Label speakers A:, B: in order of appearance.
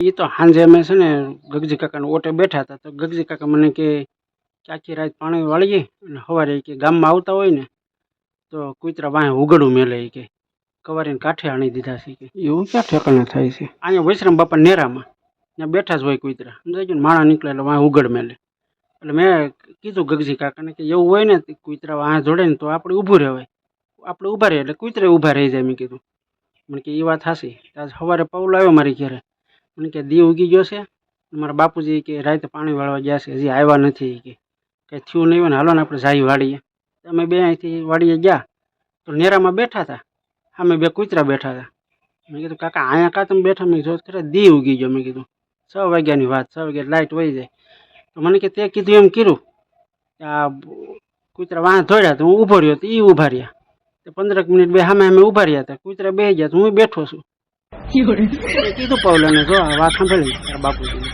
A: એ તો સાંજે અમે છે ને ગગજી કાકાના ઓટે બેઠા હતા, તો ગગજી કાકા મને કે આખી રાત પાણી વાળીએ અને સવારે કે ગામમાં આવતા હોય ને તો કૂતરા વાંહે ઉગડું મેલે કે કવારીને કાંઠે આણી દીધા છે કે એવું ક્યાં ઠેકાણે થાય છે? અહીંયા વૈશ્રામ બાપા નેરામાં ત્યાં બેઠા જ હોય કૂતરા, સમજાય ગયું ને? માણા નીકળે એટલે વાંહે ઉગડ મેલે. એટલે મેં કીધું ગગજી કાકાને કે એવું હોય ને કૂતરા વાંહે જોડે ને તો આપણે ઊભું રહેવાય, આપણે ઊભા રહીએ એટલે કૂતરા ઊભા રહી જાય. મેં કીધું, મને કે એ વાત હાસી. આજ સવારે પૌલો આવ્યો મારી ઘરે, મને કે દી ઉગી ગયો છે, મારા બાપુજી કે રાતે પાણી વાળવા ગયા છે, હજી આવ્યા નથી કે કંઈ થયું નહીં હોય ને, હાલો ને આપણે જાય વાડીએ. અમે બે અહીંથી વાડીએ ગયા તો નેરામાં બેઠા હતા, સામે બે કૂતરા બેઠા હતા. મેં કીધું કાકા અહીંયા કાં તમે બેઠા? મેં જોત ખરે દી ઉગી ગયો. મેં કીધું 6 વાગ્યાની વાત, 6 વાગ્યા લાઇટ વહી જાય. તો મને કે તે કીધું એમ કર્યું, આ કૂતરા વાંહે ધોડ્યા તો હું ઊભો રહ્યો, તો એ ઊભા રહ્યા. તો 15 મિનિટ બે સામે અમે ઊભા રહ્યા હતા, કૂતરા બેસી ગયા તો હું બેઠો છું. કીધું પૌલાને, જો આ વાત સાંભળી તારા બાપુજીને.